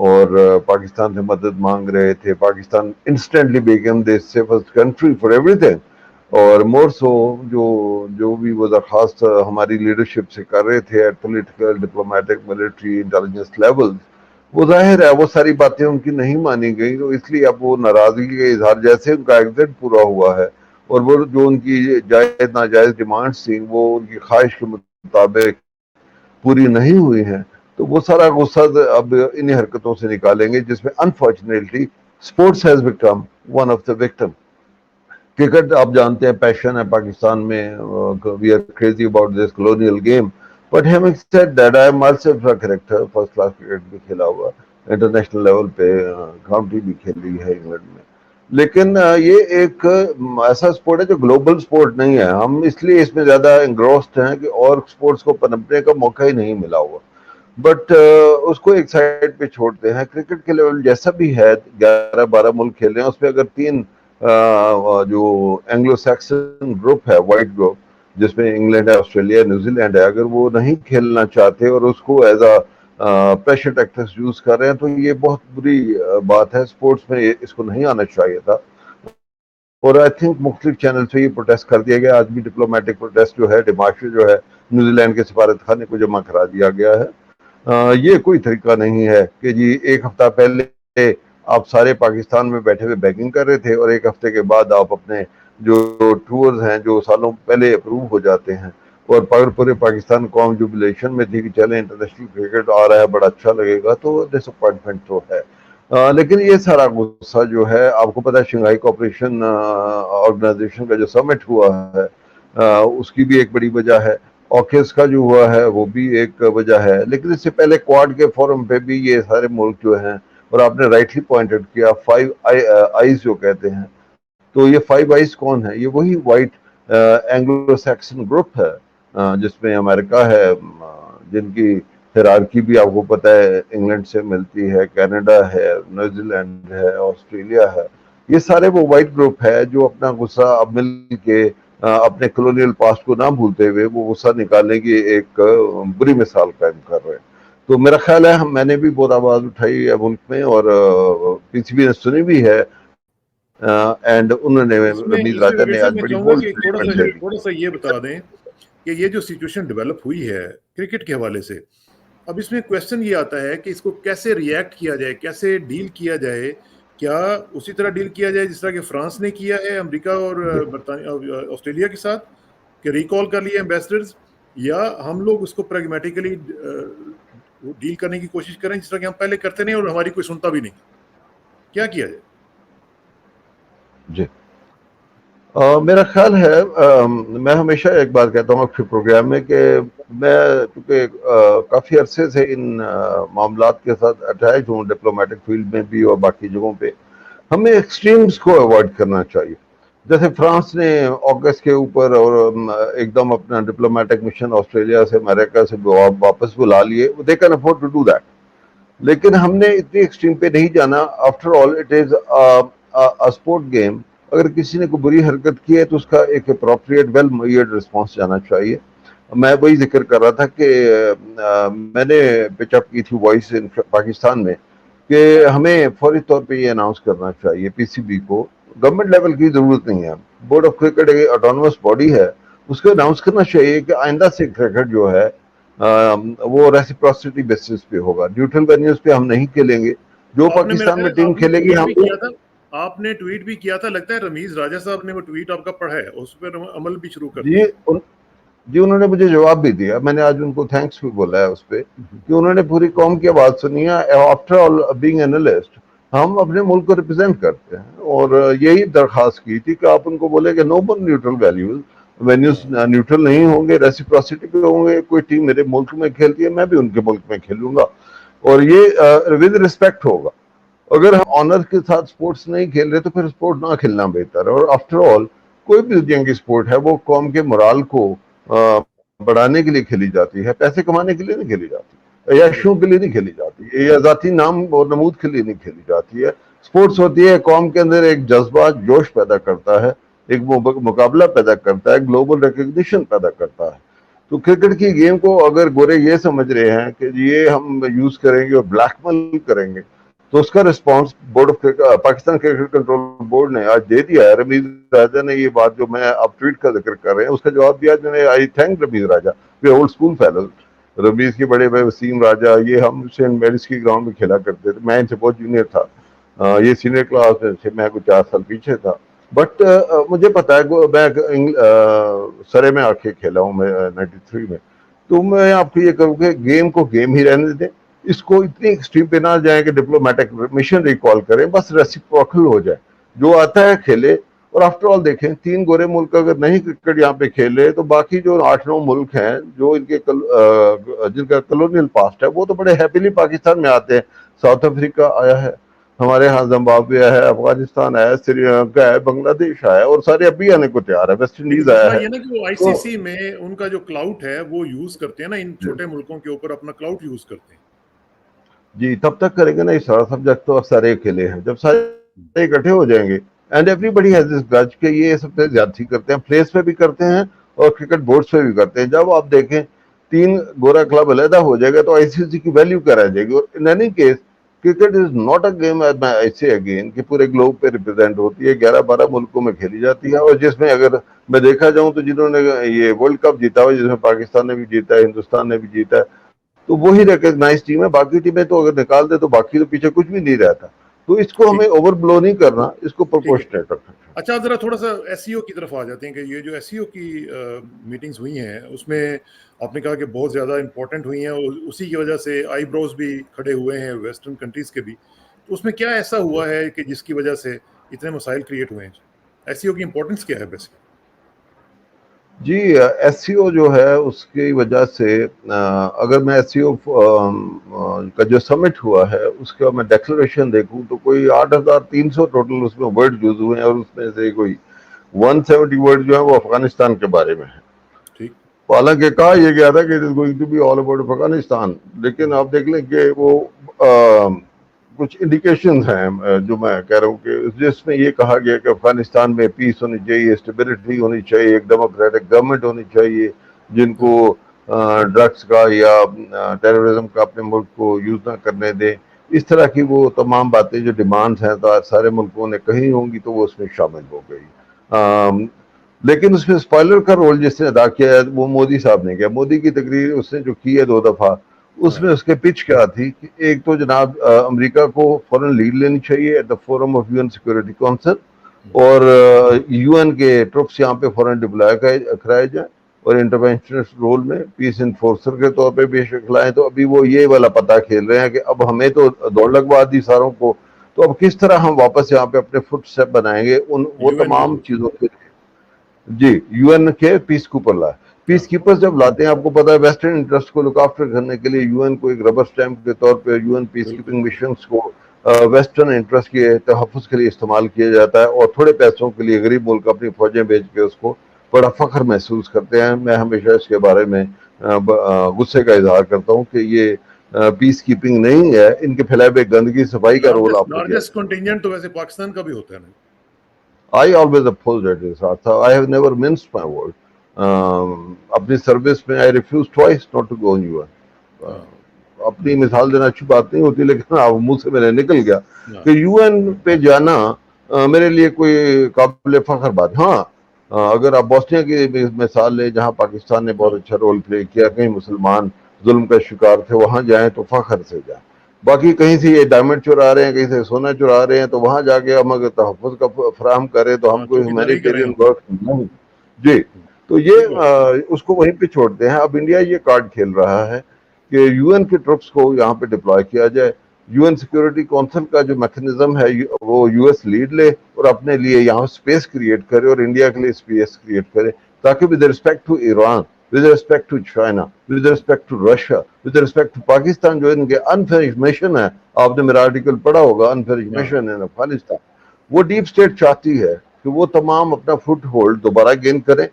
اور پاکستان سے مدد مانگ رہے تھے. Pakistan instantly become the safest country for every thing. اور مور سو جو بھی وہ درخواست ہماری لیڈرشپ سے کر رہے تھے at political, diplomatic, military, intelligence level, وہ ظاہر ہے وہ ساری باتیں ان کی نہیں مانی گئی. تو اس لیے اب وہ ناراضگی کا اظہار, جیسے ان کا ایگزٹ پورا ہوا ہے اور وہ جو ان کی جائز ناجائز ڈیمانڈس تھیں وہ ان کی خواہش کے مطابق پوری نہیں ہوئی ہیں, تو وہ سارا غصہ اب انہی حرکتوں سے نکالیں گے, جس میں unfortunately sports has become one of the victim. Cricket آپ جانتے ہیں پیشن ہے پاکستان میں, we are crazy about this colonial game. But having said that I am also a cricketer, first class cricket بھی کھیلا ہوا, انٹرنیشنل لیول پہ county بھی کھیلی ہے انگلینڈ میں. لیکن یہ ایک ایسا سپورٹ ہے جو گلوبل سپورٹ نہیں ہے. ہم اس لیے اس میں زیادہ انگروسڈ ہیں کہ اور سپورٹس کو پنپنے کا موقع ہی نہیں ملا ہوا, بٹ اس کو ایک سائڈ پہ چھوڑتے ہیں. کرکٹ کے لیول جیسا بھی ہے, 11-12 ملک کھیل رہے ہیں, اس میں اگر 3 جو اینگلو سیکسن گروپ ہے, وائٹ گروپ, جس میں انگلینڈ ہے, آسٹریلیا, نیوزی لینڈ ہے, اگر وہ نہیں کھیلنا چاہتے اور اس کو as a pressure tactics use کر رہے ہیں, تو یہ بہت بری بات ہے. سپورٹس میں اس کو نہیں آنا چاہیے تھا. اور آئی تھنک مختلف چینل سے یہ پروٹیسٹ کر دیا گیا. آج بھی ڈپلومیٹک پروٹیسٹ جو ہے, ڈیمارش جو ہے, نیوزی لینڈ کے سفارت خانے کو جمع کرا دیا گیا ہے. یہ کوئی طریقہ نہیں ہے کہ جی ایک ہفتہ پہلے آپ سارے پاکستان میں بیٹھے ہوئے بیکنگ کر رہے تھے اور ایک ہفتے کے بعد آپ اپنے جو ٹورز ہیں جو سالوں پہلے اپروو ہو جاتے ہیں, اور پورے پاکستان قوم جوبلیشن میں تھی کہ چلیں انٹرنیشنل کرکٹ آ رہا ہے, بڑا اچھا لگے گا, تو ڈس اپوائنٹمنٹ تو ہے. لیکن یہ سارا غصہ جو ہے, آپ کو پتا ہے شنگھائی کوآپریشن آرگنائزیشن کا جو سمٹ ہوا ہے, اس کی بھی ایک بڑی وجہ ہے. آکس کا جو ہوا ہے وہ بھی ایک وجہ ہے. لیکن اس سے پہلے کواد کے فورم پہ بھی یہ سارے ملک جو ہیں, اور آپ نے رائٹلی پوائنٹڈ کیا 5 آئیز جو کہتے ہیں, تو یہ 5 آئیز کون ہے؟ یہ وہی وائٹ اینگلو سیکسن گروپ ہے, جس میں امریکہ ہے, جن کی ہیرارکی بھی آپ کو پتہ ہے انگلینڈ سے ملتی ہے, کینیڈا ہے, نیوزی لینڈ ہے, آسٹریلیا ہے. یہ سارے وہ وائٹ گروپ ہے جو اپنا غصہ اب مل کے اپنے کلونیل پاسٹ کو نہ بھولتے ہوئے وہ غصہ نکالنے کی ایک بری مثال قائم کر رہے ہیں. تو میرا خیال ہے میں نے بھی بہت آواز اٹھائی ہے ملک میں, اور پی سی بی نے سنی بھی ہے, اینڈ انہوں نے, اس میں رمیز اس راجہ نے میں آج میں بڑی چاہوں گا بولڈ کہ اسٹیٹمنٹ ہے. تھوڑا سا یہ بتا دیں کہ یہ جو سچویشن ڈیولپ ہوئی ہے کرکٹ کے حوالے سے, اب اس میں کویسچن یہ آتا ہے کہ اس کو کیسے ریئیکٹ کیا جائے, کیسے ڈیل کیا جائے. کیا اسی طرح ڈیل کیا جائے جس طرح کہ فرانس نے کیا ہے امریکہ اور برطانیہ آسٹریلیا کے ساتھ, کہ ریکال کر لیے ایمبیسڈرز, یا ہم لوگ اس کو پریگمیٹیکلی ڈیل کرنے کی کوشش کریں جس طرح کہ ہم پہلے کرتے نہیں اور ہماری کوئی سنتا بھی نہیں؟ کیا کیا جائے؟ جی میرا خیال ہے, میں ہمیشہ ایک بات کہتا ہوں اپنے پروگرام میں کہ میں چونکہ کافی عرصے سے ان معاملات کے ساتھ اٹیچ ہوں, ڈپلومیٹک فیلڈ میں بھی اور باقی جگہوں پہ, ہمیں ایکسٹریمز کو اوائڈ کرنا چاہیے. جیسے فرانس نے آگسٹ کے اوپر اور ایک دم اپنا ڈپلومیٹک مشن آسٹریلیا سے امریکہ سے واپس بلا لیے, they can afford to do that. لیکن ہم نے اتنی ایکسٹریم پہ نہیں جانا. After all it is sport game. اگر کسی نے کوئی بری حرکت کی ہے تو اس کا ایک اپروپریٹ ویل میئرڈ رسپانس جانا چاہیے. میں وہی ذکر کر رہا تھا کہ میں نے پچ اپ کی تھی وائس ان پاکستان میں کہ ہمیں فوری طور پہ یہ اناؤنس کرنا چاہیے پی سی بی کو, گورنمنٹ لیول کی ضرورت نہیں ہے, بورڈ آف کرکٹ ایک آٹونومس باڈی ہے, اس کو اناؤنس کرنا چاہیے کہ آئندہ سے کرکٹ جو ہے وہ ریسیپروسٹی بیسس پہ ہوگا, نیوٹرل وینیوز پہ ہم نہیں کھیلیں گے. جو آپ نے میرا پاکستان میں خیال ٹیم کھیلے گی ہم, آپ نے ٹویٹ بھی کیا تھا, لگتا ہے رمیز راجہ صاحب نے وہ ٹویٹ آپ کا پڑھا ہے, اس پر عمل بھی شروع کر دیا. جی انہوں نے مجھے جواب بھی دیا, میں نے آج ان کو تھینکس بھی بولا ہے اس پہ کہ انہوں نے پوری قوم کی آواز سنی ہے. آفٹر آل بینگ اینالسٹ ہم اپنے ملک کو ریپرزینٹ کرتے ہیں, اور یہی درخواست کی تھی کہ آپ ان کو بولے کہ نو بن نیوٹرل وینیوز نیوٹرل نہیں ہوں گے, ریسیپروسٹی پہ ہوں گے. کوئی ٹیم میرے ملک میں کھیلتی ہے, میں بھی ان کے ملک میں کھیلوں گا, اور یہ ود رسپیکٹ ہوگا. اگر ہم آنر کے ساتھ سپورٹس نہیں کھیل رہے تو پھر سپورٹ نہ کھیلنا بہتر ہے. اور آفٹر آل کوئی بھی دنیا کی سپورٹ ہے وہ قوم کے morale کو بڑھانے کے لیے کھیلی جاتی ہے, پیسے کمانے کے لیے نہیں کھیلی جاتی, یا شو کے لیے نہیں کھیلی جاتی, یا ذاتی نام اور نمود کے لیے نہیں کھیلی جاتی ہے. سپورٹس ہوتی ہے قوم کے اندر ایک جذبہ جوش پیدا کرتا ہے, ایک مقابلہ پیدا کرتا ہے, گلوبل ریکگنیشن پیدا کرتا ہے. تو کرکٹ کی گیم کو اگر گورے یہ سمجھ رہے ہیں کہ یہ ہم یوز کریں گے اور بلیک میل کریں گے تو اس کا response board of Pakistan cricket control board نے آج دے دیا ہے. رمیز راجہ نے یہ بات جو میں آپ ٹویٹ کا ذکر کر رہے ہیں اس کا جواب دیا. میں نے آئی تھینک رمیز راجہ. وی اولڈ اسکول فیلو. رمیز کے بڑے بھائی وسیم راجہ یہ ہم سینٹ میریز کی گراؤنڈ میں کھیلا کرتے تھے. میں ان سے بہت جونیئر تھا. یہ سینئر کلاس میں سے میں کچھ 4 سال پیچھے تھا. بٹ مجھے پتا ہے میں سرے میں آ کے کھیلا ہوں میں 93 میں. تو میں آپ کو یہ کہوں کہ گیم کو گیم ہی رہنے دیں. اس کو اتنی ایکسٹریم پہ نہ جائیں کہ ڈپلومیٹک مشن ریکال کریں. بس ریسیپروکل ہو جائے. جو آتا ہے کھیلے. اور آفٹر آل دیکھیں 3 گورے ملک اگر نہیں کرکٹ یہاں پہ کھیلے تو باقی جو 8-9 ملک ہیں جو ان کے جن کا کلونیل پاسٹ ہے وہ تو بڑے ہیپیلی پاکستان میں آتے ہیں. ساؤتھ افریقہ آیا ہے ہمارے ہاں, زمبابوے ہے, افغانستان ہے, سری لنکا ہے, بنگلہ دیش ہے, اور سارے ابھی آنے کو تیار ہے. ویسٹ انڈیز لیکن آیا مسئلہ ہے. یہ نا کہ وہ آئی سی تو سی میں ان کا جو کلاؤٹ ہے وہ یوز کرتے ہیں نا, ان چھوٹے ملکوں کے اوپر اپنا کلاؤٹ یوز کرتے ہیں. جی تب تک کریں گے نا. یہ سارا سبجیکٹ تو سارے کھیلے ہیں. جب سارے اکٹھے ہو جائیں گے and everybody has this grudge کہ یہ سب سے زیادتی کرتے ہیں. پلیس پہ بھی کرتے ہیں اور کرکٹ بورڈز پہ بھی کرتے ہیں. جب آپ دیکھیں 3 گورا کلب علیحدہ ہو جائے گا تو آئی سی سی کی ویلیو کیا رہ جائے گی. اور in any case cricket is not a game ایسے اگین کہ پورے گلوب پہ ریپرزینٹ ہوتی ہے. 11-12 ملکوں میں کھیلی جاتی ہے. اور جس میں اگر میں دیکھا جاؤں تو جنہوں نے یہ ورلڈ کپ جیتا ہوا جس میں پاکستان نے بھی جیتا ہے, ہندوستان نے بھی جیتا ہے, تو وہی ریکگنائز ٹیم ہے. باقی ٹیمیں تو اگر نکال دے تو باقی تو پیچھے کچھ بھی نہیں رہتا. تو اس کو ہمیں ٹھیک اوور بلو نہیں کرنا, اس کو ٹھیک ہے. پرپورشنیٹ رکھنا. اچھا ذرا تھوڑا سا ایس سی او کی طرف آ جاتے ہیں کہ یہ جو ایس سی او کی میٹنگز ہوئی ہیں اس میں آپ نے کہا کہ بہت زیادہ امپورٹنٹ ہوئی ہیں اور اسی کی وجہ سے آئی بروز بھی کھڑے ہوئے ہیں ویسٹرن کنٹریز کے بھی. تو اس میں کیا ایسا ہوا ہے کہ جس کی وجہ سے اتنے مسائل کریٹ ہوئے ہیں؟ ایس سی او کی امپورٹنس کیا ہے بیسکلی؟ جی ایس سی او جو ہے اس کی وجہ سے اگر میں ایس سی او کا جو سمٹ ہوا ہے اس کا میں ڈیکلریشن دیکھوں تو کوئی 8,300 ٹوٹل اس میں ورڈ یوز ہوئے ہیں. اور اس میں سے کوئی 170 ورڈ جو ہے وہ افغانستان کے بارے میں ہے. ٹھیک. حالانکہ کہا یہ گیا تھا کہ it is going to be all about Afghanistan. لیکن آپ دیکھ لیں کہ وہ کچھ انڈیکیشنز ہیں جو میں کہہ رہا ہوں کہ جس میں یہ کہا گیا کہ افغانستان میں پیس ہونی چاہیے, اسٹیبلٹی ہونی چاہیے, ایک ڈیموکریٹک گورنمنٹ ہونی چاہیے جن کو ڈرگس کا یا ٹیررزم کا اپنے ملک کو یوز نہ کرنے دیں. اس طرح کی وہ تمام باتیں جو ڈیمانڈز ہیں تو سارے ملکوں نے کہی ہوں گی تو وہ اس میں شامل ہو گئی. لیکن اس میں اسپائلر کا رول جس نے ادا کیا ہے وہ مودی صاحب نے کیا. مودی کی تقریر اس نے جو کی ہے 2 دفعہ, اس میں اس کے پچ کیا تھی کہ ایک تو جناب امریکہ کو فوراً لیڈ لینی چاہیے at the forum of U N security council, اور یو این کے ٹرپس یہاں پہ فوراً ڈپلائے کرائے جائیں اور انٹرونشنسٹ رول میں پیس انفورسر کے طور پہ بھی شکل آئیں. تو ابھی وہ یہ والا پتہ کھیل رہے ہیں کہ اب ہمیں تو دوڑ لگوا دی ساروں کو, تو اب کس طرح ہم واپس یہاں پہ اپنے فٹ اسٹیپ بنائیں گے وہ یو این تمام چیزوں کے. جی یو این کے پیس کیپر لائے. پیس کیپرز جب لاتے ہیں آپ کو پتا ہے ویسٹرن انٹرسٹ کو لک آفٹر کرنے کے لیے یو این کو ایک ربر اسٹیمپ کے طور پہ U N peace keeping missions کو ویسٹرن انٹرسٹ کے تحفظ کے لیے استعمال کیا جاتا ہے. اور تھوڑے پیسوں کے لیے غریب ملک اپنی فوجیں بیچ کے اس کو بڑا فخر محسوس کرتے ہیں. میں ہمیشہ اس کے بارے میں غصے کا اظہار کرتا ہوں کہ یہ پیس کیپنگ نہیں ہے. ان کے پھیلائے ہوئے گندگی صفائی کا رول آپ کو کیا. لارجسٹ کنٹینجنٹ تو ویسے پاکستان کا بھی ہوتا ہے نا. I always opposed it. I have never minced my word. اپنی سروس میں I refused twice not to go on UN. اپنی مثال دینا اچھی بات نہیں ہوتی لیکن منہ سے میں نے نکل گیا کہ یو این پہ جانا میرے لیے کوئی قابل فخر بات. ہاں اگر آپ بوسنیا کی مثال لیں جہاں پاکستان نے بہت اچھا رول پلے کیا, کہیں مسلمان ظلم کا شکار تھے, وہاں جائیں تو فخر سے جائیں. باقی کہیں سے یہ ڈائمنڈ چرا رہے ہیں, کہیں سے سونا چرا رہے ہیں, تو وہاں جا کے ہم اگر تحفظ کا فراہم کریں تو ہم کوئی چوکیداری کر رہے ہیومینیٹیرین ہیں. ورک نہیں. جی تو یہ اس کو وہیں پہ چھوڑتے ہیں. اب انڈیا یہ کارڈ کھیل رہا ہے کہ یو این کے ٹرپس کو یہاں پہ ڈپلوائے کیا جائے. یو این سیکورٹی کونسل کا جو میکنزم ہے وہ یو ایس لیڈ لے اور اپنے لیے یہاں اسپیس کریٹ کرے اور انڈیا کے لیے اسپیس کریٹ کرے تاکہ with respect to Iran, with respect to China, with respect to Russia, with respect to Pakistan, جو ان کے unfinished mission ہے, آپ نے میرا آرٹیکل پڑھا ہوگا unfinished mission in افغانستان, وہ ڈیپ اسٹیٹ چاہتی ہے کہ وہ تمام اپنا فٹ ہولڈ دوبارہ گین کریں.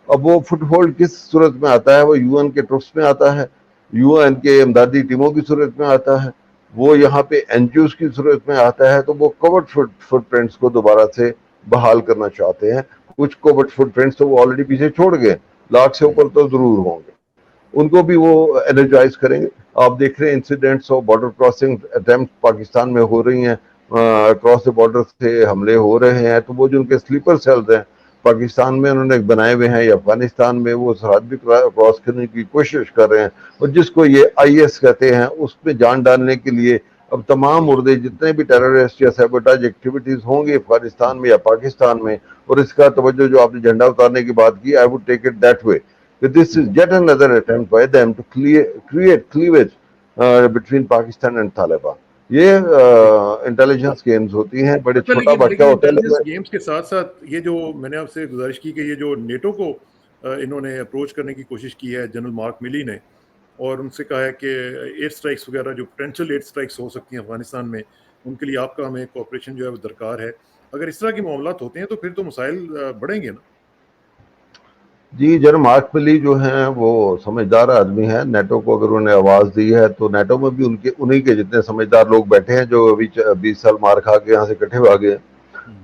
اب وہ فٹ ہولڈ کس صورت میں آتا ہے؟ وہ یو این کے ٹرپس میں آتا ہے, یو این کے امدادی ٹیموں کی صورت میں آتا ہے, وہ یہاں پہ این جی اوز کی صورت میں آتا ہے. تو وہ کورڈ فٹ پرنٹس کو دوبارہ سے بحال کرنا چاہتے ہیں. کچھ کوورٹ فٹ پرنٹس تو وہ آلریڈی پیچھے چھوڑ گئے, 100,000 سے اوپر تو ضرور ہوں گے. ان کو بھی وہ انرجائز کریں گے. آپ دیکھ رہے ہیں incidents of border crossing attempt Pakistan میں ہو رہی ہیں, اکراس دا بارڈر سے حملے ہو رہے ہیں, تو وہ جو ان کے سلیپر سیلز ہیں پاکستان میں انہوں نے بنائے ہوئے ہیں یا افغانستان میں, وہ سرحد بھی کراس کرنے کی کوشش کر رہے ہیں, اور جس کو یہ آئی ایس کہتے ہیں اس پہ جان ڈالنے کے لیے اب تمام مردے جتنے بھی ٹیررسٹ یا سیبوٹاج ایکٹیویٹیز ہوں گی افغانستان میں یا پاکستان میں, اور اس کا توجہ جو آپ نے جھنڈا اتارنے کی بات کی, I would take it that way that this is yet another attempt by them to create cleavage between Pakistan and Taliban. یہ انٹیلیجنس گیمز ہوتی ہیں, بڑے اچھا چھوٹا بچہ لیکن ہوتا ہے انٹیلیجنس لیکن گیمز کے ساتھ ساتھ یہ جو میں نے آپ سے گزارش کی کہ یہ جو نیٹو کو انہوں نے اپروچ کرنے کی کوشش کی ہے جنرل مارک ملی نے, اور ان سے کہا ہے کہ ایئر سٹرائکس وغیرہ جو پوٹینشیل ایئر سٹرائکس ہو سکتی ہیں افغانستان میں, ان کے لیے آپ کا ہمیں کوآپریشن جو ہے وہ درکار ہے. اگر اس طرح کے معاملات ہوتے ہیں تو پھر تو مسائل بڑھیں گے نا. جی جنرل مارک ملی جو ہیں وہ سمجھدار آدمی ہیں. نیٹو کو اگر انہوں نے آواز دی ہے تو نیٹو میں بھی انہی کے جتنے سمجھدار لوگ بیٹھے ہیں جو ابھی 20 سال مار کھا کے یہاں سے اکٹھے ہو گئے ہیں.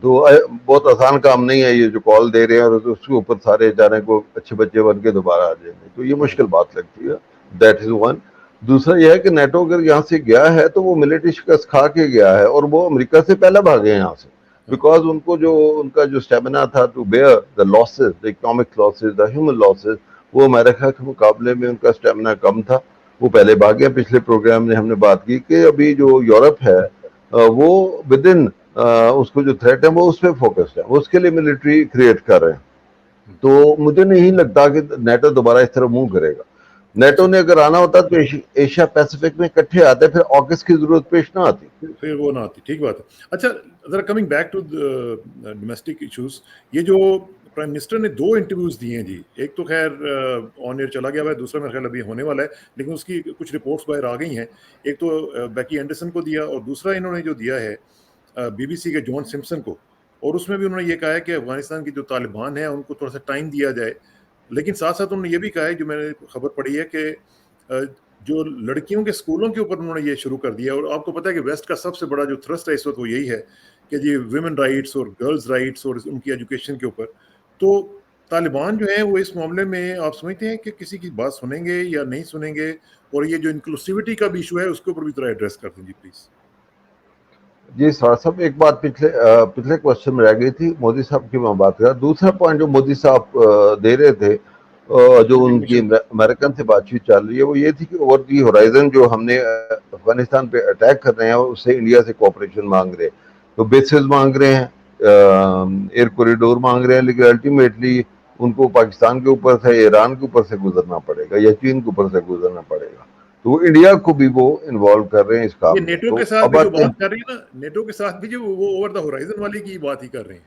تو بہت آسان کام نہیں ہے یہ جو کال دے رہے ہیں, اور اس کے اوپر سارے جانے کو اچھے بچے بن کے دوبارہ آ جائیں گے, تو یہ مشکل بات لگتی ہے. That is one. دوسرا یہ ہے کہ نیٹو اگر یہاں سے گیا ہے تو وہ ملٹری شکست کھا کے گیا ہے, اور وہ امریکہ سے پہلے بھاگے ہیں یہاں سے, بیکاز ان کو جو ان کا جو اسٹیمنا تھا to bear the losses, the economic losses, the human losses, وہ امریکہ کے مقابلے میں ان کا اسٹیمنا کم تھا, وہ پہلے بھاگے. پچھلے پروگرام میں ہم نے بات کی کہ ابھی جو یورپ ہے وہ ود ان اس کو جو تھریٹ ہے وہ اس پہ فوکس ہے, وہ اس کے لیے ملٹری کریٹ کر رہے ہیں. تو مجھے نہیں لگتا کہ نیٹو دوبارہ اس طرح موو کرے گا. نیٹو نے اگر آنا ہوتا تو ایشیا پیسیفک میں اکٹھے آتے, پھر آکس کی ضرورت پیش نہ آتی. پھر وہ نہ آتی. ٹھیک بات ہے. اچھا ذرا coming back to domestic issues, یہ جو پرائم منسٹر نے 2 انٹرویوز دیے ہیں جی, ایک تو خیر آن ایئر چلا گیا ہوا ہے, دوسرا میرا خیال ابھی ہونے والا ہے, لیکن اس کی کچھ رپورٹس باہر آ گئی ہیں. ایک تو بیکی اینڈرسن کو دیا, اور دوسرا انہوں نے جو دیا ہے بی بی سی کے جان سمپسن کو, اور اس میں بھی انہوں نے یہ کہا ہے کہ افغانستان کے جو طالبان ہیں ان کو تھوڑا سا ٹائم دیا جائے, لیکن ساتھ ساتھ انہوں نے یہ بھی کہا ہے, جو میں نے خبر پڑھی ہے, کہ جو لڑکیوں کے اسکولوں کے اوپر انہوں نے یہ شروع کر دیا. اور آپ کو پتا ہے کہ ویسٹ کا سب سے بڑا جو تھرسٹ ہے اس وقت وہ یہی ہے کہ جی ویمن رائٹس اور گرلز رائٹس اور ان کی ایجوکیشن کے اوپر. تو طالبان جو ہیں وہ اس معاملے میں آپ سمجھتے ہیں کہ کسی کی بات سنیں گے یا نہیں سنیں گے؟ اور یہ جو انکلوسیوٹی کا بھی ایشو ہے اس کے اوپر بھی ذرا ایڈریس کر دیں جی پلیز. جی صاحب, ایک بات پچھلے کوشچن میں رہ گئی تھی, مودی صاحب کی میں بات کر رہا. دوسرا پوائنٹ جو مودی صاحب دے رہے تھے, جو ان کی امریکن سے بات چیت چل رہی ہے, وہ یہ تھی کہ اوور دی ہورائزن جو ہم نے افغانستان پہ اٹیک کر رہے ہیں اس سے انڈیا سے کوآپریشن مانگ رہے, تو بیسز مانگ رہے ہیں, ایئر کوریڈور مانگ رہے ہیں, لیکن الٹیمیٹلی ان کو پاکستان کے اوپر سے, ایران کے اوپر سے گزرنا پڑے گا یا چین کے اوپر سے گزرنا پڑے گا. تو انڈیا کو بھی وہ انوالو کر رہے ہیں اس کام یہ میں. نیٹو تو کے ساتھ اب بھی جو آتے ہیں, بات کر رہی ہے نا, نیٹو کے ساتھ بھی جو وہ اوور دا ہورائزن والی کی بات ہی کر رہے ہیں.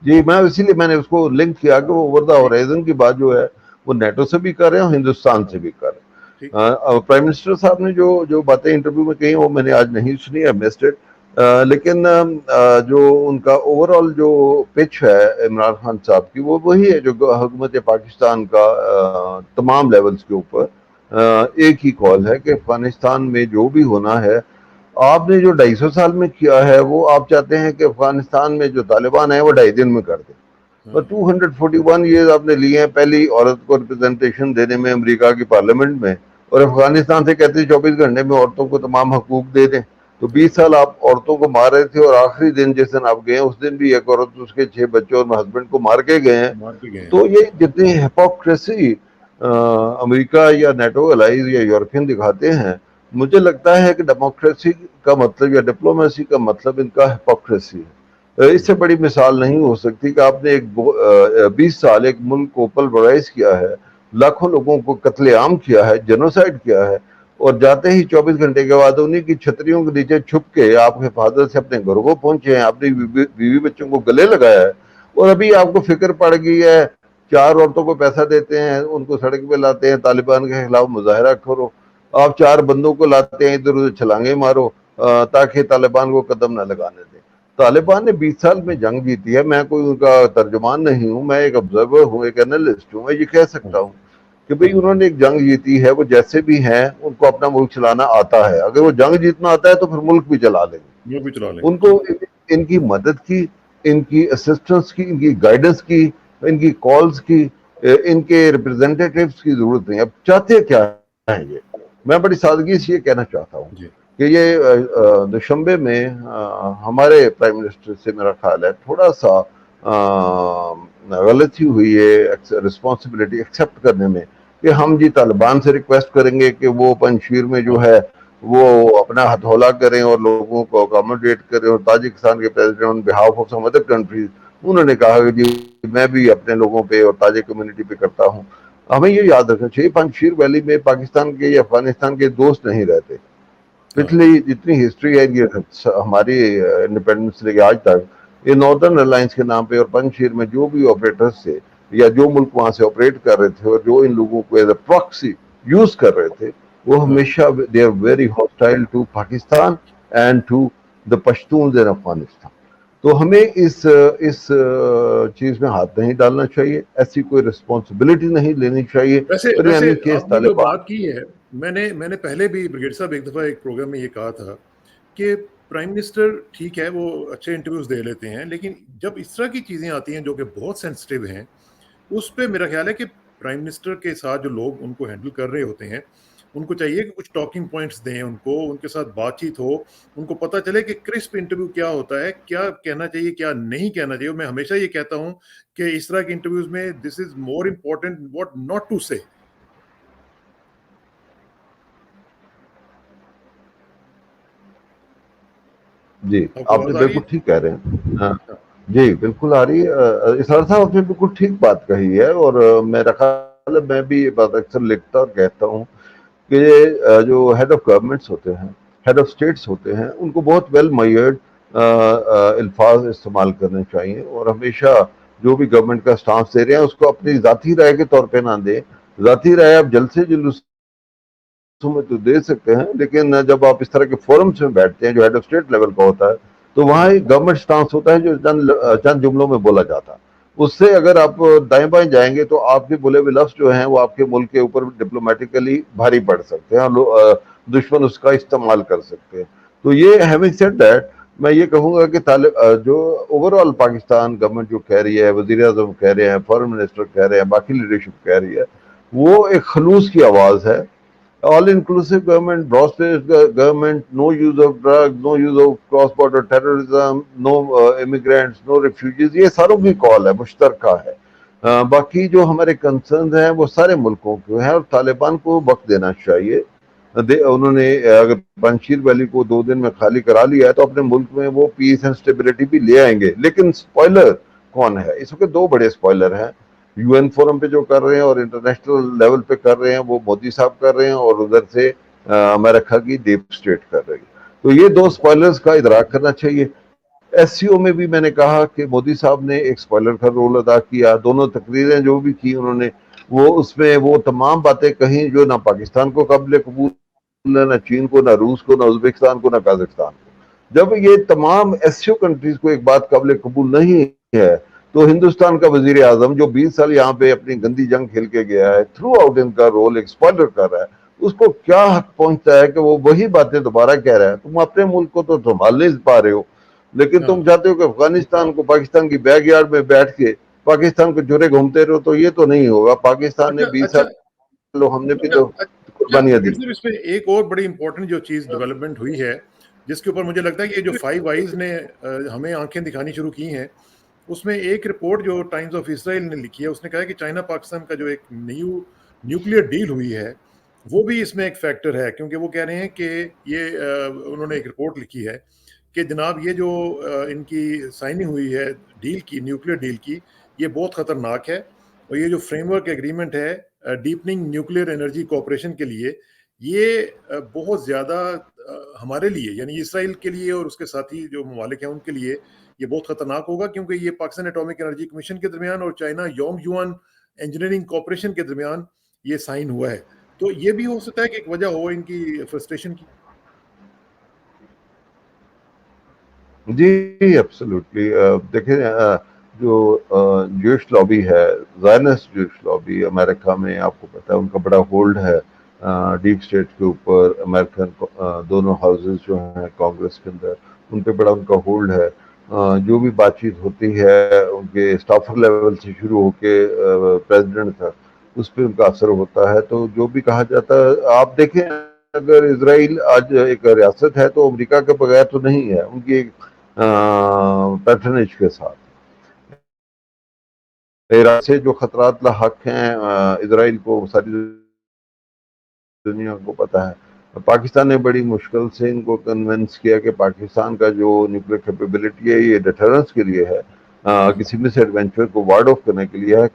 جی میں اسی لیے میں نے اس کو لنک کیا کہ وہ اوور دا ہورائزن کی بات جو ہے وہ نیٹو سے بھی کر رہے ہیں اور ہندوستان سے بھی کر رہے ہیں. پرائم منسٹر صاحب نے جو باتیں انٹرویو میں کہی وہ میں نے آج نہیں سنی, ہے مسڈ اٹ. لیکن جو ان کا اوور آل جو پچ ہے عمران خان صاحب کی, وہ وہی ہے جو حکومت پاکستان کا تمام لیولز کے اوپر ایک ہی کال ہے کہ افغانستان میں جو بھی ہونا ہے, آپ نے جو 250 سال میں کیا ہے وہ آپ چاہتے ہیں کہ افغانستان میں جو طالبان ہیں وہ 2.5 دن میں کر دیں. اور 241 ایئرز آپ نے لیے ہیں پہلی عورت کو ریپرزنٹیشن دینے میں امریکہ کی پارلیمنٹ میں, اور افغانستان سے کہتے ہیں 24 گھنٹے میں عورتوں کو تمام حقوق دے دیں. تو 20 سال آپ عورتوں کو مار رہے تھے, اور آخری دن جس دن آپ گئے اس دن بھی ایک عورت اس کے 6 بچوں اور ہسبینڈ کو مار کے گئے ہیں. تو یہ جتنی ہپوکریسی امریکہ یا نیٹو الائز یا یورپین دکھاتے ہیں, مجھے لگتا ہے کہ ڈیموکریسی کا مطلب یا ڈپلومیسی کا مطلب ان کا ہپوکریسی ہے. اس سے بڑی مثال نہیں ہو سکتی کہ آپ نے 20 سال ایک ملک کو پلورائز کیا ہے, لاکھوں لوگوں کو قتل عام کیا ہے, جنوسائیڈ کیا ہے, اور جاتے ہی 24 گھنٹے کے بعد انہی کی چھتریوں کے نیچے چھپ کے آپ حفاظت سے اپنے گھروں کو پہنچے ہیں, اپنی بیوی بچوں کو گلے لگایا ہے, اور ابھی آپ کو فکر پڑ گئی ہے 4 عورتوں کو پیسہ دیتے ہیں, ان کو سڑک پہ لاتے ہیں, طالبان کے خلاف مظاہرہ کرو, آپ 4 بندوں کو لاتے ہیں ادھر ادھر چھلانگے مارو تاکہ طالبان کو قدم نہ لگانے دیں. طالبان نے 20 سال میں جنگ جیتی ہے, میں کوئی ان کا ترجمان نہیں ہوں, میں ایک آبزرور ہوں, ایک انالسٹ ہوں. میں یہ کہہ سکتا ہوں کہ بھئی انہوں نے ایک جنگ جیتی ہے, وہ جیسے بھی ہیں ان کو اپنا ملک چلانا آتا ہے. اگر وہ جنگ جیتنا آتا ہے تو پھر ملک بھی چلا لیں گے. یہ بھی چلا لیں گے. ان کو ان کی مدد کی, ان کی اسسٹنس کی, ان کی گائیڈنس کی, ان کی کالز کی, ان کے ریپرزینٹیٹیوز کی ضرورت نہیں. اب چاہتے کیا ہیں یہ؟ میں بڑی سادگی سے یہ کہنا چاہتا ہوں جی کہ یہ دوشنبے میں ہمارے پرائم منسٹر سے میرا خیال ہے تھوڑا سا غلطی ہوئی ہے رسپانسبلٹی ایکسیپٹ کرنے میں کہ ہم جی طالبان سے ریکویسٹ کریں گے کہ وہ پنجشیر میں جو ہے وہ اپنا ہتھولا کریں اور لوگوں کو اکاموڈیٹ کریں. اور تاجکستان کے president on behalf of some other countries انہوں نے کہا کہ جی میں بھی اپنے لوگوں پہ اور تاجک کمیونٹی پہ کرتا ہوں. ہمیں یہ یاد رکھنا چاہیے پنجشیر ویلی میں پاکستان کے یا افغانستان کے دوست نہیں رہتے. ہاں پچھلی جتنی ہسٹری ہے یہ ہماری انڈیپینڈنس سے لے کے آج تک یہ ناردرن ریلائنس کے نام پہ اور پنجشیر میں جو بھی آپریٹرز تھے یا جو ملک وہاں سے آپریٹ کر رہے تھے اور جو ان لوگوں کو ایز اے پراکسی یوز کر رہے تھے وہ ہاں ہمیشہ they are very hostile to Pakistan and to the Pashtuns in Afghanistan. تو ہمیں اس چیز میں ہاتھ نہیں ڈالنا چاہیے, ایسی کوئی رسپانسبلٹی نہیں لینی چاہیے. ویسے اور ویسے یعنی کیس آپ نے جو طالبان بات کی ہے، میں نے پہلے بھی بریگیڈ صاحب ایک دفعہ ایک پروگرام میں یہ کہا تھا کہ پرائم منسٹر ٹھیک ہے وہ اچھے انٹرویوز دے لیتے ہیں، لیکن جب اس طرح کی چیزیں آتی ہیں جو کہ بہت سینسٹیو ہیں اس پہ میرا خیال ہے کہ پرائم منسٹر کے ساتھ جو لوگ ان کو ہینڈل کر رہے ہوتے ہیں ان کو چاہیے کہ کچھ ٹاکنگ پوائنٹس دیں، ان کے ساتھ بات چیت ہو، ان کو پتہ چلے کہ کرسپ انٹرویو کیا ہوتا ہے، کیا کہنا چاہیے کیا نہیں کہنا چاہیے. میں ہمیشہ یہ کہتا ہوں کہ اس طرح کے انٹرویوز میں this is more important what not to say. جی آپ کو آپ نے آواز آ رہی بالکل ہے؟ ٹھیک کہہ رہے ہیں. ہاں جی بالکل آ رہی ہے. اسرار صاحب آپ نے بالکل ٹھیک بات کہی ہے اور میرا خیال ہے میں بھی یہ بات اکثر لکھتا اور کہتا ہوں کہ جو ہیڈ آف گورنمنٹس ہوتے ہیں, ہیڈ آف اسٹیٹس ہوتے ہیں, ان کو بہت ویل میئرڈ الفاظ استعمال کرنے چاہیے اور ہمیشہ جو بھی گورنمنٹ کا سٹانس دے رہے ہیں اس کو اپنی ذاتی رائے کے طور پہ نہ دیں. ذاتی رائے آپ جلسے جلوس میں تو دے سکتے ہیں لیکن جب آپ اس طرح کے فورمز میں بیٹھتے ہیں جو ہیڈ آف اسٹیٹ لیول کا ہوتا ہے تو وہاں ایک گورنمنٹ سٹانس ہوتا ہے جو چند جملوں میں بولا جاتا ہے. اس سے اگر آپ دائیں بائیں جائیں گے تو آپ کے بولے ہوئے لفظ جو ہیں وہ آپ کے ملک کے اوپر ڈپلومیٹیکلی بھاری پڑ سکتے ہیں اور دشمن اس کا استعمال کر سکتے ہیں. تو یہ ہیونگ سیڈ دیٹ میں یہ کہوں گا کہ جو اوور آل پاکستان گورنمنٹ جو کہہ رہی ہے, وزیر اعظم کہہ رہے ہیں, فارن منسٹر کہہ رہے ہیں, باقی لیڈرشپ کہہ رہی ہے, وہ ایک خلوص کی آواز ہے. All inclusive government, broad-based government, no use of drugs, no use of cross-border terrorism, no immigrants, no refugees, یہ ساروں کی کال ہے, مشترکہ ہے. باقی جو ہمارے کنسرنز ہیں وہ سارے ملکوں کے ہیں اور طالبان کو وقت دینا چاہیے. انہوں نے اگر پنجشیر ویلی کو 2 دن میں خالی کرا لیا ہے تو اپنے ملک میں وہ پیس اینڈ اسٹیبلٹی بھی لے آئیں گے. لیکن سپوائلر کون ہے اس وقت؟ 2 بڑے سپوائلر ہیں. یو این فورم پہ جو کر رہے ہیں اور انٹرنیشنل لیول پہ کر رہے ہیں وہ مودی صاحب کر رہے ہیں اور ادھر سے امریکہ کی ڈیپ اسٹیٹ کر رہی ہے. تو یہ 2 سپوائلرز کا ادراک کرنا چاہیے. ایس سی او میں بھی میں نے کہا کہ مودی صاحب نے ایک سپوائلر کا رول ادا کیا. دونوں تقریریں جو بھی کی انہوں نے وہ اس میں وہ تمام باتیں کہیں جو نہ پاکستان کو قابل قبول ہے, نہ چین کو, نہ روس کو, نہ ازبکستان کو, نہ قازقستان کو. جب یہ تمام ایس سی او کنٹریز کو ایک بات قابل قبول نہیں ہے تو ہندوستان کا وزیر اعظم جو 20 سال یہاں پہ اپنی گندی جنگ کھیل کے گیا ہے, تھرو آؤٹ ان کا رول ایک سپوائلر کر رہا ہے, اس کو کیا حق پہنچتا ہے کہ وہ وہی باتیں دوبارہ کہہ رہا ہے؟ تم اپنے ملک کو تو سنبھال نہیں پا رہے ہو لیکن ہاں تم چاہتے ہو کہ افغانستان کو پاکستان کی بیک یارڈ میں بیٹھ کے پاکستان کو جرے گھومتے رہو. تو یہ تو نہیں ہوگا. پاکستان نے اچھا 20 اچھا سال ہم نے بھی اچھا تو اچھا قربانیاں دی. بریگیڈ صاحب، اس پہ ایک اور بڑی امپورٹنٹ جو چیز ڈیولپمنٹ ہوئی ہے جس کے اوپر مجھے لگتا ہے کہ یہ جو 5 آئیز نے ہمیں آنکھیں دکھانی شروع کی ہیں، اس میں ایک رپورٹ جو ٹائمز آف اسرائیل نے لکھی ہے اس نے کہا ہے کہ چائنا پاکستان کا جو ایک نیوکلیئر ڈیل ہوئی ہے وہ بھی اس میں ایک فیکٹر ہے، کیونکہ وہ کہہ رہے ہیں کہ یہ انہوں نے ایک رپورٹ لکھی ہے کہ جناب یہ جو ان کی سائننگ ہوئی ہے ڈیل کی، نیوکلیئر ڈیل کی، یہ بہت خطرناک ہے. اور یہ جو فریم ورک ایگریمنٹ ہے ڈیپننگ نیوکلیئر انرجی کوآپریشن کے لیے، یہ بہت زیادہ ہمارے لیے یعنی اسرائیل کے لیے اور اس کے ساتھی جو ممالک ہیں ان کے لیے یہ بہت خطرناک ہوگا، کیونکہ یہ پاکستان ایٹامک انرجی کمیشن کے درمیان اور چائنا یونگ یوان انجینئرنگ کوآپریشن کے درمیان یہ سائن ہوا ہے. تو یہ بھی ہو سکتا ہے کہ ایک وجہ ہو ان کی فرسٹریشن کی. جی ایبسلیوٹلی. دیکھیں جو جوش لابی ہے, زائنسٹ جوش لابی امریکہ میں, آپ کو پتہ ہے ان کا بڑا ہولڈ ہے ڈیپ اسٹیٹ کے اوپر. امریکن دونوں ہاؤسز جو ہیں کانگریس کے اندر ان پہ بڑا ان کا ہولڈ ہے. جو بھی بات چیت ہوتی ہے ان کے اسٹافر لیول سے شروع ہو کے پریزیڈنٹ تک اس پہ ان کا اثر ہوتا ہے. تو جو بھی کہا جاتا ہے آپ دیکھیں اگر اسرائیل آج ایک ریاست ہے تو امریکہ کے بغیر تو نہیں ہے, ان کی ایک پیٹرنیج کے ساتھ. ایران سے جو خطرات لاحق ہیں اسرائیل کو ساری دنیا کو پتا ہے. پاکستان نے بڑی مشکل سے ان کو کنونس کیا کہ پاکستان کا جو نیوکلیر کیپیبلٹی ہے یہ ڈیٹرنس کے لیے ہے, کسی مس ایڈونچر کو وارڈ آف کرنے کے لیے ہے.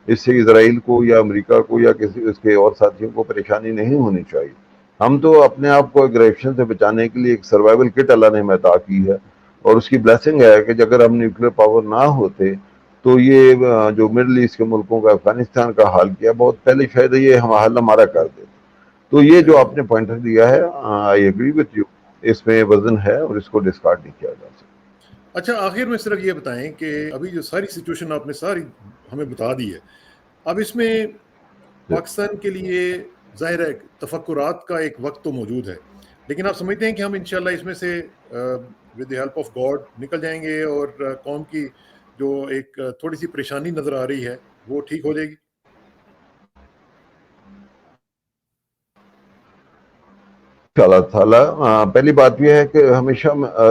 اس سے اسرائیل کو یا امریکہ کو یا کسی اس کے اور ساتھیوں کو پریشانی نہیں ہونی چاہیے. ہم تو اپنے آپ کو اگریشن سے بچانے کے لیے ایک سروائیول کٹ اللہ نے ہمیں عطا کی ہے, اور اس کی بلیسنگ ہے کہ اگر ہم نیوکلیر پاور نہ ہوتے تو یہ جو مڈل ایسٹ کے ملکوں کا افغانستان کا حال کیا بہت پہلے شاید یہ ہم حل ہمارا کر دے. تو یہ جو آپ نے پوائنٹر دیا ہے آئی ایگری وتھ یو, اس میں وزن ہے اور اس کو ڈسکارڈ نہیں کیا جا سکتا. اچھا آخر میں صرف یہ بتائیں کہ ابھی جو ساری سچویشن آپ نے ساری ہمیں بتا دی ہے, اب اس میں پاکستان کے لیے ظاہر ہے تفکرات کا ایک وقت تو موجود ہے, لیکن آپ سمجھتے ہیں کہ ہم انشاءاللہ اس میں سے with the help of God نکل جائیں گے اور قوم کی جو ایک تھوڑی سی پریشانی نظر آ رہی ہے وہ ٹھیک ہو جائے گی؟ اللہ تعالیٰ پہلی بات یہ ہے کہ ہمیشہ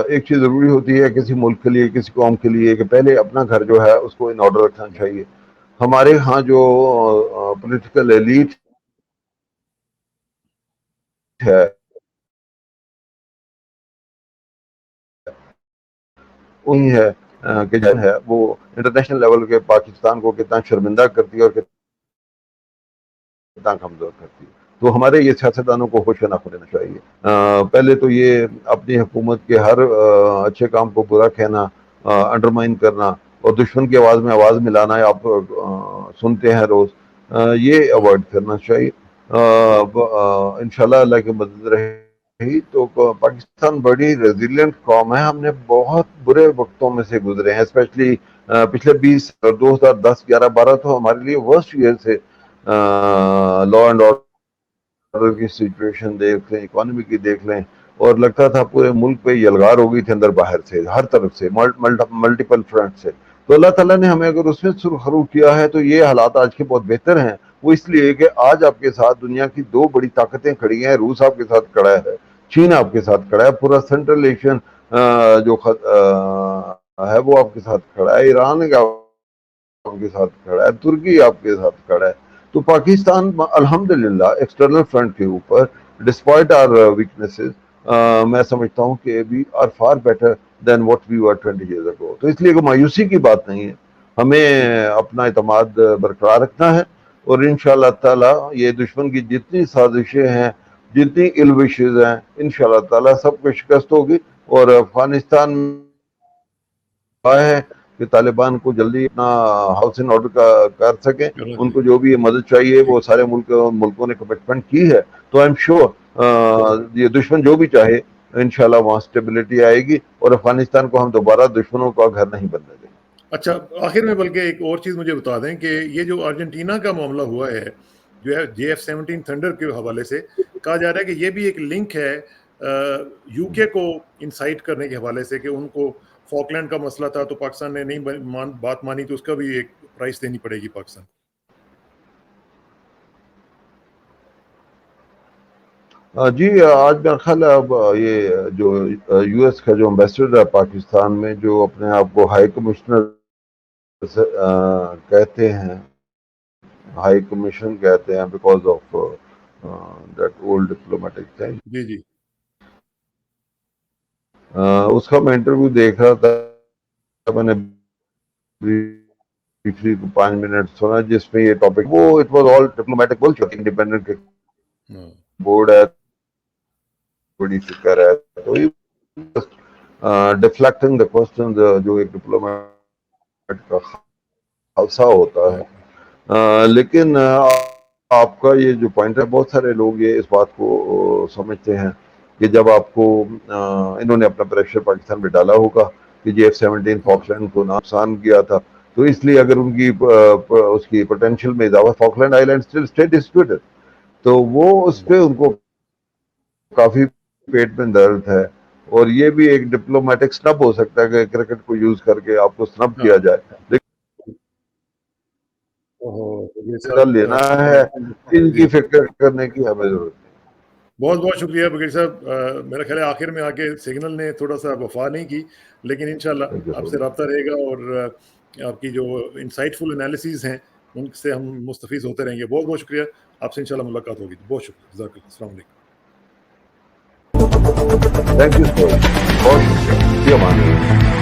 ایک چیز ضروری ہوتی ہے کسی ملک کے لیے کسی قوم کے لیے کہ پہلے اپنا گھر جو ہے اس کو ان آرڈر رکھنا چاہیے. ہمارے ہاں جو پولیٹیکل ایلیٹ ہے وہی ہے کہ جو ہے وہ انٹرنیشنل لیول کے پاکستان کو کتنا شرمندہ کرتی ہے اور کتنا کمزور کرتی ہے. تو ہمارے یہ سیاستدانوں کو ہوش نہ ہونا چاہیے. پہلے تو یہ اپنی حکومت کے ہر اچھے کام کو برا کہنا, انڈرمائن کرنا اور دشمن کی آواز میں آواز ملانا آپ سنتے ہیں روز, یہ اوائڈ کرنا چاہیے. انشاءاللہ اللہ کی مدد رہی تو پاکستان بڑی ریزیلینٹ قوم ہے. ہم نے بہت برے وقتوں میں سے گزرے ہیں, اسپیشلی پچھلے 2010 11 12 تو ہمارے لیے ورسٹ ایئر سے. لا اینڈ آرڈر کی سچویشن دیکھ لیں, اکانومی کی دیکھ لیں, اور لگتا تھا پورے ملک پہ یلغار ہو گئی تھی اندر باہر سے ہر طرف سے ملٹیپل فرنٹ سے. تو اللہ تعالیٰ نے ہمیں اگر اس میں سرخرو کیا ہے تو یہ حالات آج کے بہت بہتر ہیں. وہ اس لیے کہ آج آپ کے ساتھ دنیا کی دو بڑی طاقتیں کھڑی ہیں. روس آپ کے ساتھ کھڑا ہے, چین آپ کے ساتھ کھڑا ہے, پورا سینٹرل ایشین جو ہے وہ آپ کے ساتھ کھڑا ہے, ایران آپ کے ساتھ کھڑا ہے, ترکی آپ کے ساتھ کھڑا ہے. تو پاکستان الحمدللہ ایکسٹرنل فرنٹ کے اوپر ڈسپائٹ آر ویکنیسز میں سمجھتا ہوں کہ we are far better than what we were 20 years ago. تو اس لیے کوئی مایوسی کی بات نہیں ہے, ہمیں اپنا اعتماد برقرار رکھنا ہے, اور انشاءاللہ تعالی یہ دشمن کی جتنی سازشیں ہیں جتنی ill wishes ہیں انشاءاللہ تعالی سب کو شکست ہوگی. اور افغانستان ہے کہ طالبان کو جلدی اپنا ہاؤس ان آرڈر کر سکیں. ان کو جو بھی مدد چاہیے وہ سارے ملکوں نے کمٹمنٹ کی ہے. تو آئی ایم شیور یہ دشمن جو بھی چاہے انشاءاللہ وہاں سٹیبلٹی آئے گی اور افغانستان کو ہم دوبارہ دشمنوں کا گھر نہیں بننے دیں گے. اچھا آخر میں بلکہ ایک اور چیز مجھے بتا دیں کہ یہ جو ارجنٹینا کا معاملہ ہوا ہے جو ہے JF-17 تھنڈر کے حوالے سے کہا جا رہا ہے کہ یہ بھی ایک لنک ہے یو کے کو انسائٹ کرنے کے حوالے سے کہ ان کو فاکلینڈ کا مسئلہ تھا تو پاکستان نے نہیں بات مانی تو اس کا بھی ایک پرائس دینی پڑے گی پاکستان. جی آج میرا خیال ہے اب یہ جو یو ایس کا جو امبیسڈر ہے پاکستان میں جو اپنے آپ کو ہائی کمشنر کہتے ہیں, ہائی کمیشن کہتے ہیں because of that old diplomatic thing. جی جی اس کا میں انٹرویو دیکھ رہا تھا, میں نے 5 منٹ سنا جس میں یہ ٹاپک وہ اٹ واز آل ڈپلومیٹک بول چکی انڈیپینڈنٹ بورڈ ہے بڑی فکر ہے تو ڈیفلیکٹنگ دا کوسچن جو ایک ڈپلومیٹ کا خالصہ ہوتا ہے. لیکن آپ کا یہ جو پوائنٹ ہے بہت سارے لوگ یہ اس بات کو سمجھتے ہیں کہ جب آپ کو انہوں نے اپنا پریشر پاکستان پہ ڈالا ہوگا کہ JF-17 فاکلینڈ کو نقصان کیا تھا تو اس لیے اگر ان کی اس کی پوٹینشیل میں اضافہ فاکلینڈ آئی لینڈ اسٹل اسٹے ڈسپیوٹڈ تو وہ اس پہ ان کو کافی پیٹ میں درد ہے اور یہ بھی ایک ڈپلومیٹک سنب ہو سکتا ہے کہ کرکٹ کو یوز کر کے آپ کو سنب کیا جائے، لیکن لینا ہے ان کی فکر کرنے کی ہمیں ضرورت ہے۔ بہت بہت شکریہ بغیر صاحب، میرا خیال ہے آخر میں آ کے سگنل نے تھوڑا سا وفا نہیں کی، لیکن انشاءاللہ آپ سے رابطہ رہے گا اور آپ کی جو انسائٹ فل انالیسیز ہیں ان سے ہم مستفیض ہوتے رہیں گے۔ بہت بہت شکریہ، آپ سے انشاءاللہ ملاقات ہوگی۔ بہت شکریہ، جزاک اللہ، السلام علیکم۔ تھینک یو سو مچ، بہت شکریہ، امان اللہ۔